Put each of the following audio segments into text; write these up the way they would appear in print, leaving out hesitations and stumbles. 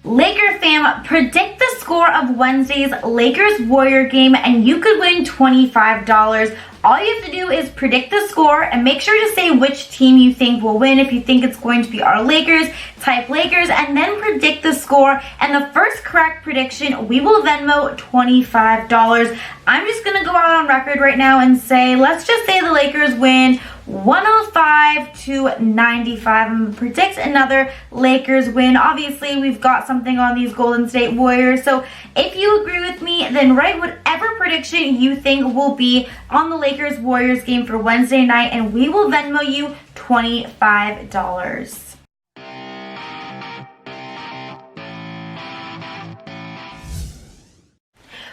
Laker fam, predict the score of Wednesday's Lakers-Warrior game and you could win $25. All you have to do is predict the score and make sure to say which team you think will win. If you think it's going to be our Lakers, type Lakers and then predict the score. And the first correct prediction, we will Venmo $25. I'm just going to go out on record right now and say, let's just say the Lakers win 105-95. I'm going to predict another Lakers win. Obviously, we've got something on these Golden State Warriors. So if you agree with me, then write whatever prediction you think will be on the Lakers-Warriors game for Wednesday night, and we will Venmo you $25.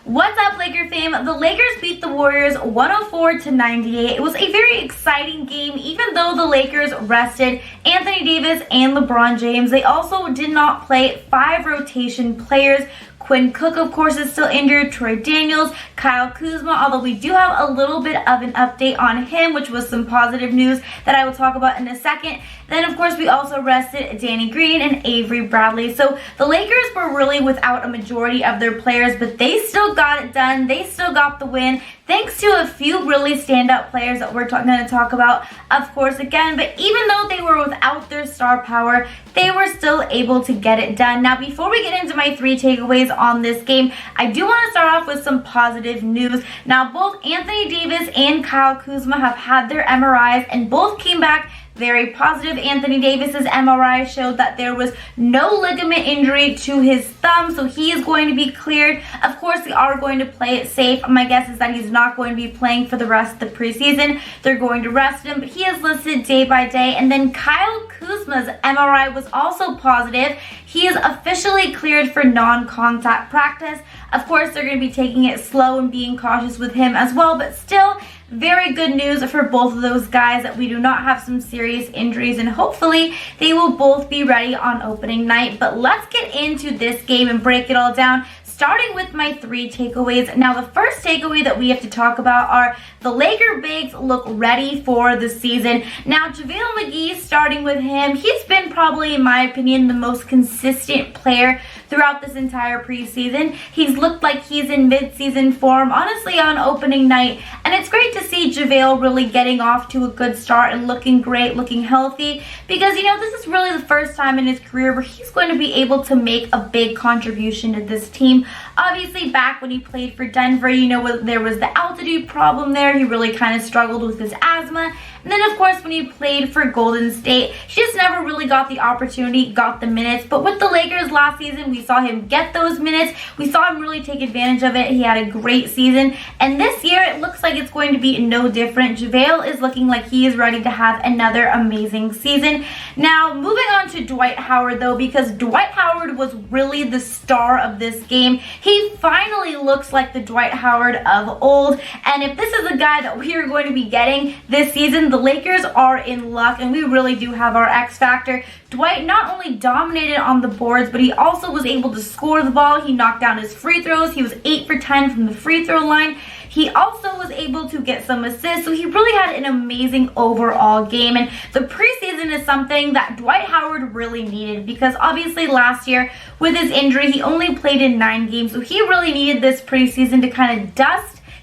What's up, Laker fam? The Lakers beat the Warriors 104-98. It was a very exciting game, even though the Lakers rested Anthony Davis and LeBron James. They also did not play 5 rotation players. Quinn Cook, of course, is still injured. Troy Daniels, Kyle Kuzma, although we do have a little bit of an update on him, which was some positive news that I will talk about in a second. Then, of course, we also rested Danny Green and Avery Bradley. So the Lakers were really without a majority of their players, but they still got it done. They still got the win, thanks to a few really standout players that we're going to talk about, of course, again. But even though they were without their star power, they were still able to get it done. Now, before we get into my 3 takeaways on this game, I do want to start off with some positive news. Now, both Anthony Davis and Kyle Kuzma have had their MRIs, and both came back very positive. Anthony Davis's MRI showed that there was no ligament injury to his thumb, so he is going to be cleared. Of course, they are going to play it safe. My guess is that he's not going to be playing for the rest of the preseason. They're going to rest him, but he is listed day by day. And then Kyle Kuzma's MRI was also positive. He is officially cleared for non-contact practice. Of course, they're going to be taking it slow and being cautious with him as well, but still, very good news for both of those guys that we do not have some serious injuries, and hopefully they will both be ready on opening night. But let's get into this game and break it all down, starting with my 3 takeaways. Now, the first takeaway that we have to talk about are the Laker bigs look ready for the season. Now, JaVale McGee, starting with him, he's been probably, in my opinion, the most consistent player throughout this entire preseason. He's looked like he's in mid-season form, honestly, on opening night. And it's great to see JaVale really getting off to a good start and looking great, looking healthy, because, you know, this is really the first time in his career where he's going to be able to make a big contribution to this team. Obviously, back when he played for Denver, you know, there was the altitude problem there. He really kind of struggled with his asthma. And then, of course, when he played for Golden State, he just never really got the opportunity, got the minutes. But with the Lakers last season, we saw him get those minutes. We saw him really take advantage of it. He had a great season. And this year, it looks like it's going to be no different. JaVale is looking like he is ready to have another amazing season. Now, moving on to Dwight Howard, though, because Dwight Howard was really the star of this game. He finally looks like the Dwight Howard of old. And if this is a guy that we are going to be getting this season, the Lakers are in luck, and we really do have our X factor. Dwight not only dominated on the boards, but he also was able to score the ball. He knocked down his free throws. He was 8 for 10 from the free throw line. He also was able to get some assists, so he really had an amazing overall game. And the preseason is something that Dwight Howard really needed, because obviously last year with his injury, he only played in 9 games, so he really needed this preseason to kind of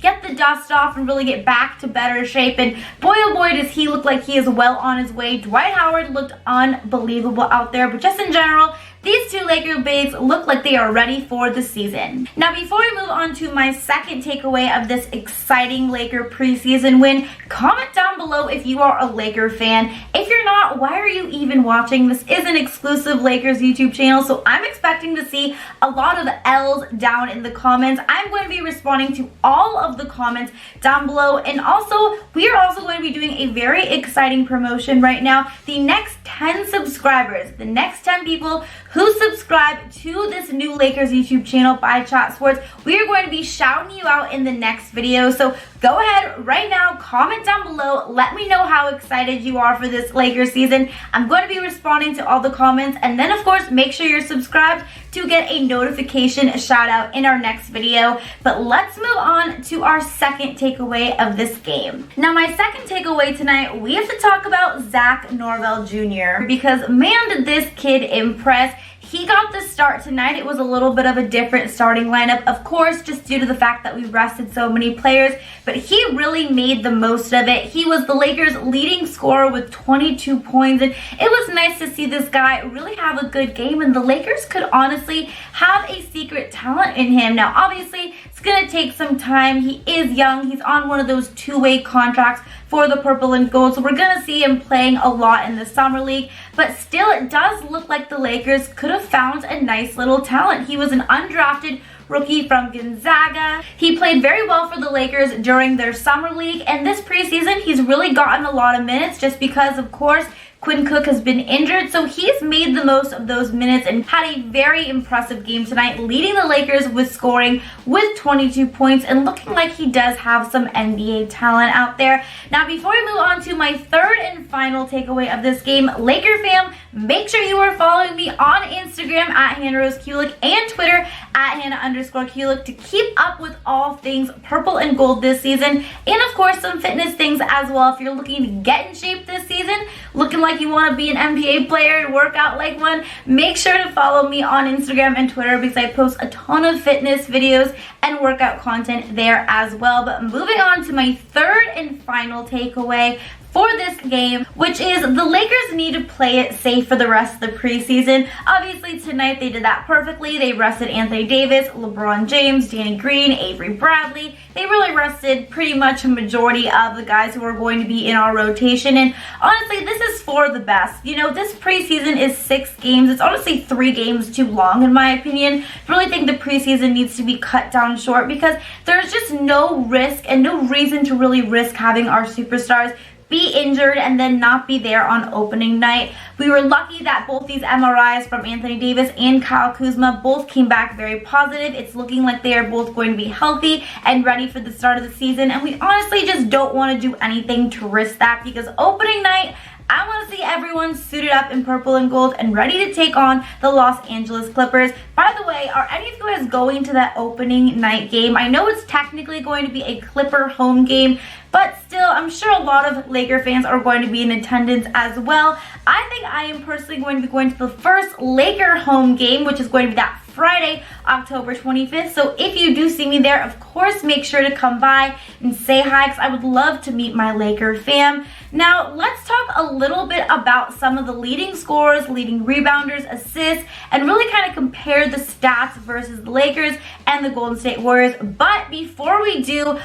get the dust off and really get back to better shape. And boy, oh boy, does he look like he is well on his way. Dwight Howard looked unbelievable out there, but just in general, these 2 Laker bigs look like they are ready for the season. Now, before we move on to my second takeaway of this exciting Laker preseason win, comment down below if you are a Laker fan. If you're not, why are you even watching? This is an exclusive Lakers YouTube channel, so I'm expecting to see a lot of L's down in the comments. I'm going to be responding to all of the comments down below, and also, we are also going to be doing a very exciting promotion right now. The next 10 subscribers, the next 10 people who subscribe to this new Lakers YouTube channel by Chat Sports, we are going to be shouting you out in the next video. So go ahead right now, comment down below, let me know how excited you are for this Lakers season. I'm going to be responding to all the comments, and then of course make sure you're subscribed to get a notification shout out in our next video. But let's move on to our second takeaway of this game. Now, my second takeaway tonight, we have to talk about Norvell Jr. because man, did this kid impress. he got the start tonight. It was a little bit of a different starting lineup, of course, just due to the fact that we rested so many players, but he really made the most of it. He was the Lakers' leading scorer with 22 points, and it was nice to see this guy really have a good game, and the Lakers could honestly have a secret talent in him. Now, obviously, it's going to take some time. He is young. He's on one of those two-way contracts for the purple and gold, so we're going to see him playing a lot in the summer league, but still, it does look like the Lakers could have found a nice little talent. He was an undrafted rookie from Gonzaga. He played very well for the Lakers during their summer league, and this preseason, he's really gotten a lot of minutes just because, of course, Quinn Cook has been injured, so he's made the most of those minutes and had a very impressive game tonight, leading the Lakers with scoring with 22 points and looking like he does have some NBA talent out there. Now, before we move on to my third and final takeaway of this game, Laker fam, make sure you are following me on Instagram at Hannah Kulik and Twitter at Hannah_Kulik to keep up with all things purple and gold this season, and of course some fitness things as well. If you're looking to get in shape this season, looking like you want to be an NBA player and work out like one, make sure to follow me on Instagram and Twitter because I post a ton of fitness videos and workout content there as well. But moving on to my third and final takeaway for this game, which is the Lakers need to play it safe for the rest of the preseason. Obviously, tonight they did that perfectly. They rested Anthony Davis, LeBron James, Danny Green, Avery Bradley. They really rested pretty much a majority of the guys who are going to be in our rotation. And honestly, this is for the best. You know, this preseason is 6 games. It's honestly 3 games too long, in my opinion. I really think the preseason needs to be cut down short because there's just no risk and no reason to really risk having our superstars be injured and then not be there on opening night. We were lucky that both these MRIs from Anthony Davis and Kyle Kuzma both came back very positive. It's looking like they are both going to be healthy and ready for the start of the season, and we honestly just don't want to do anything to risk that because opening night, I want to see everyone suited up in purple and gold and ready to take on the Los Angeles Clippers. By the way, are any of you guys going to that opening night game? I know it's technically going to be a Clipper home game, but still, I'm sure a lot of Laker fans are going to be in attendance as well. I think I am personally going to be going to the first Laker home game, which is going to be that Friday, October 25th. So if you do see me there, of course, make sure to come by and say hi because I would love to meet my Laker fam. Now, let's talk a little bit about some of the leading scorers, leading rebounders, assists, and really kind of compare the stats versus the Lakers and the Golden State Warriors. But before we do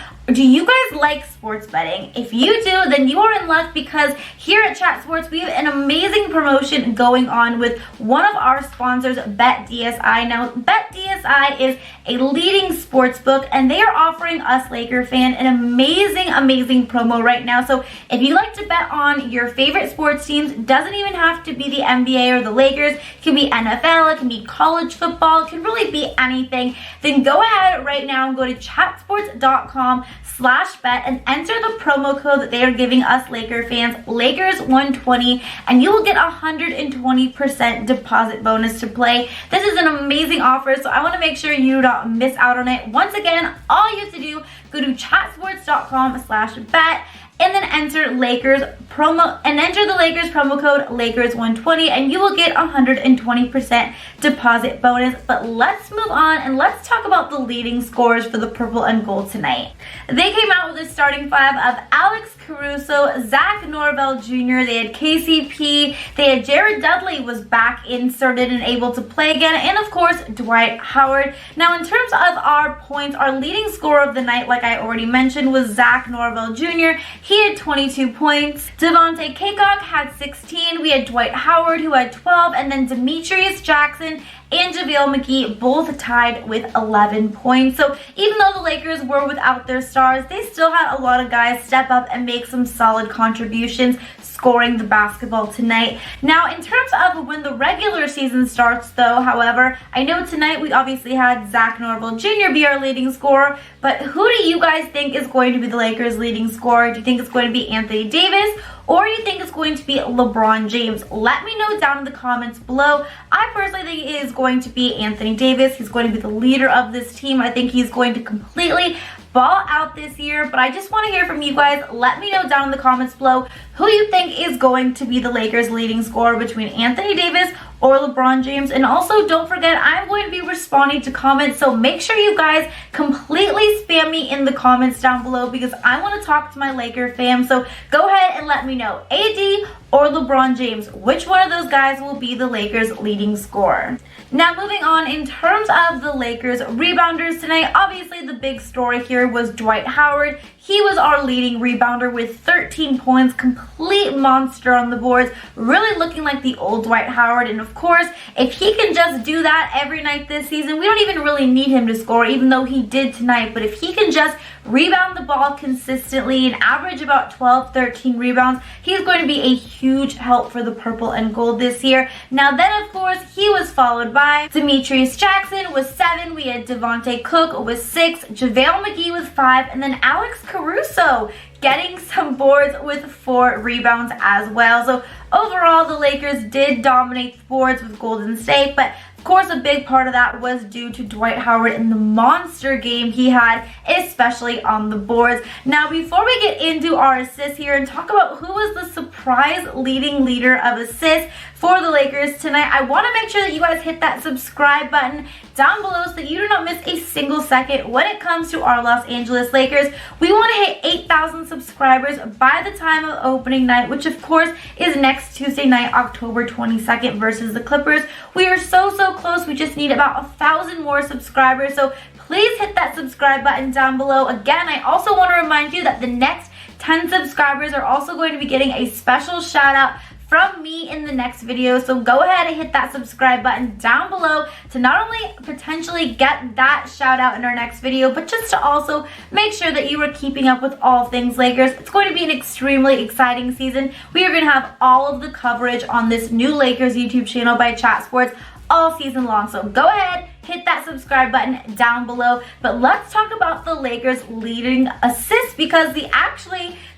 you guys like sports betting? If you do, then you are in luck because here at Chat Sports, we have an amazing promotion going on with one of our sponsors, BetDSI. Now, BetDSI is a leading sports book, and they are offering us Laker fan an amazing promo right now. So if you like to bet on your favorite sports teams, doesn't even have to be the NBA or the Lakers, it can be NFL, it can be college football, it can really be anything, then go ahead right now and go to chatsports.com/bet and enter the promo code that they are giving us Laker fans, Lakers120, and you will get 120% deposit bonus to play. This is an amazing offer, so I want to make sure you don't miss out on it. Once again, all you have to do, go to chatsports.com/bet and then enter the Lakers promo code Lakers120 and you will get 120% deposit bonus. But let's move on and let's talk about the leading scorers for the purple and gold tonight. They came out with a starting 5 of Alex Caruso, Zach Norvell Jr., they had KCP, they had Jared Dudley was back inserted and able to play again, and of course Dwight Howard. Now in terms of our points, our leading scorer of the night, like I already mentioned, was Zach Norvell Jr. He had 22 points. Devontae Cacok had 16. We had Dwight Howard who had 12, and then Demetrius Jackson and JaVale McGee both tied with 11 points. So even though the Lakers were without their stars, they still had a lot of guys step up and make some solid contributions scoring the basketball tonight. Now, in terms of when the regular season starts, though, however, I know tonight we obviously had Zach Norvell Jr. be our leading scorer, but who do you guys think is going to be the Lakers' leading scorer? Do you think it's going to be Anthony Davis, or do you think it's going to be LeBron James? Let me know down in the comments below. I personally think it is going to be Anthony Davis. He's going to be the leader of this team. I think he's going to completely ball out this year, but I just want to hear from you guys. Let me know down in the comments below who you think is going to be the Lakers' leading scorer between Anthony Davis or LeBron James. And also don't forget, I'm going to be responding to comments, so make sure you guys completely spam me in the comments down below because I want to talk to my Laker fam. So go ahead and let me know, AD or LeBron James, which one of those guys will be the Lakers' leading scorer? Now moving on, in terms of the Lakers rebounders tonight, obviously the big story here was Dwight Howard. He was our leading rebounder with 13 points, complete monster on the boards, really looking like the old Dwight Howard. And of course, if he can just do that every night this season, we don't even really need him to score, even though he did tonight. But if he can just rebound the ball consistently and average about 12, 13 rebounds, he's going to be a huge help for the purple and gold this year. Now then, of course, he was followed by Demetrius Jackson with 7. We had Devontae Cacok with 6, JaVale McGee with 5, and then Alex Caruso getting some boards with 4 rebounds as well. So overall, the Lakers did dominate the boards with Golden State, but of course, a big part of that was due to Dwight Howard and the monster game he had, especially on the boards. Now, before we get into our assists here and talk about who was the surprise leading leader of assists for the Lakers tonight, I want to make sure that you guys hit that subscribe button down below so that you do not miss a single second when it comes to our Los Angeles Lakers. We want to hit 8,000 subscribers by the time of opening night, which of course is next Tuesday night, October 22nd versus the Clippers. We are so close. We just need about 1,000 more subscribers, so please hit that subscribe button down below. Again, I also want to remind you that the next 10 subscribers are also going to be getting a special shout out from me in the next video. So go ahead and hit that subscribe button down below to not only potentially get that shout out in our next video, but just to also make sure that you are keeping up with all things Lakers. It's going to be an extremely exciting season. We are going to have all of the coverage on this new Lakers YouTube channel by Chat Sports all season long. So go ahead, hit that subscribe button down below. But let's talk about the Lakers leading assists, because the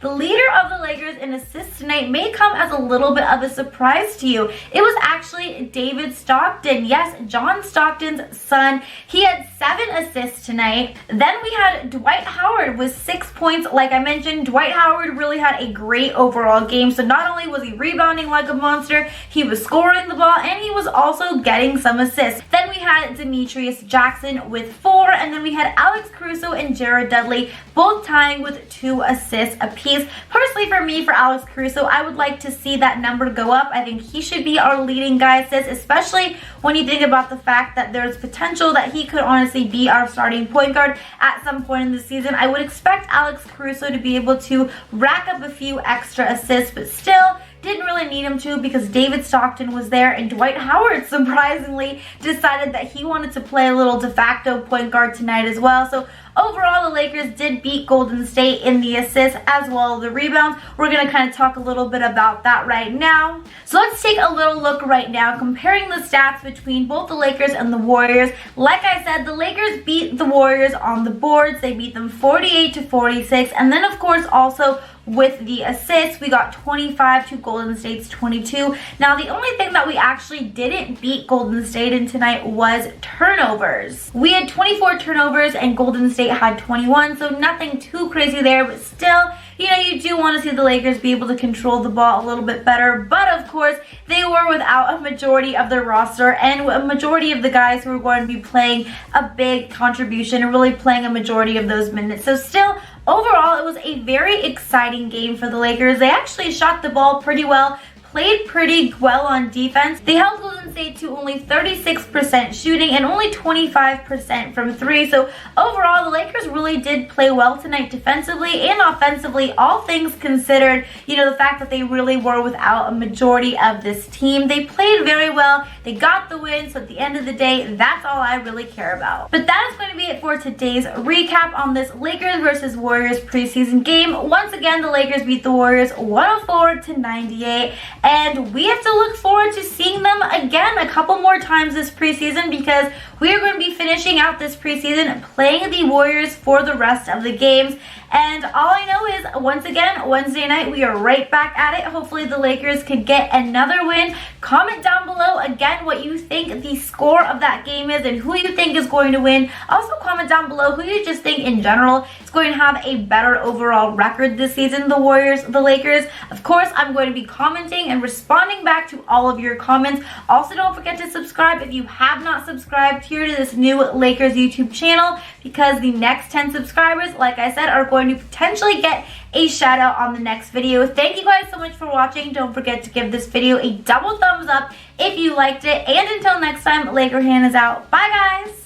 leader of the Lakers in assists tonight may come as a little bit of a surprise to you. It was actually David Stockton. Yes, John Stockton's son. He had 7 assists tonight. Then we had Dwight Howard with 6 points. Like I mentioned, Dwight Howard really had a great overall game. So not only was he rebounding like a monster, he was scoring the ball, and he was also getting some assists. Then we had Demetrius Jackson with 4, and then we had Alex Caruso and Jared Dudley both tying with 2 assists apiece. Personally, for me, for Alex Caruso, I would like to see that number go up. I think he should be our leading guy assist, especially when you think about the fact that there's potential that he could honestly be our starting point guard at some point in the season. I would expect Alex Caruso to be able to rack up a few extra assists, but still didn't really need him to because David Stockton was there, and Dwight Howard surprisingly decided that he wanted to play a little de facto point guard tonight as well. So overall, the Lakers did beat Golden State in the assists as well as the rebounds. We're going to kind of talk a little bit about that right now. So let's take a little look right now, comparing the stats between both the Lakers and the Warriors. Like I said, the Lakers beat the Warriors on the boards. They beat them 48-46. And then, of course, also with the assists, we got 25 to Golden State's 22. Now, the only thing that we actually didn't beat Golden State in tonight was turnovers. We had 24 turnovers and Golden State had 21, so nothing too crazy there, but still, you know, you do want to see the Lakers be able to control the ball a little bit better. But of course, they were without a majority of their roster and a majority of the guys who were going to be playing a big contribution and really playing a majority of those minutes. So still, overall, it was a very exciting game for the Lakers. They actually shot the ball pretty well, played pretty well on defense. They held Golden State to only 36% shooting and only 25% from 3. So overall, the Lakers really did play well tonight defensively and offensively, all things considered. You know, the fact that they really were without a majority of this team. They played very well. They got the win. So at the end of the day, that's all I really care about. But that is going to be it for today's recap on this Lakers versus Warriors preseason game. Once again, the Lakers beat the Warriors 104-98. And we have to look forward to seeing them again a couple more times this preseason, because we are going to be finishing out this preseason playing the Warriors for the rest of the games. And all I know is, once again, Wednesday night, we are right back at it. Hopefully the Lakers could get another win. Comment down below again again what you think the score of that game is and who you think is going to win. Also comment down below who you just think in general is going to have a better overall record this season, the Warriors, the Lakers. Of course, I'm going to be commenting and responding back to all of your comments. Also, don't forget to subscribe if you have not subscribed here to this new Lakers YouTube channel, because the next 10 subscribers, like I said, are going to potentially get a shout out on the next video. Thank you guys so much for watching. Don't forget to give this video a double thumbs up if you liked it. And until next time, Laker Hannah's out. Bye guys!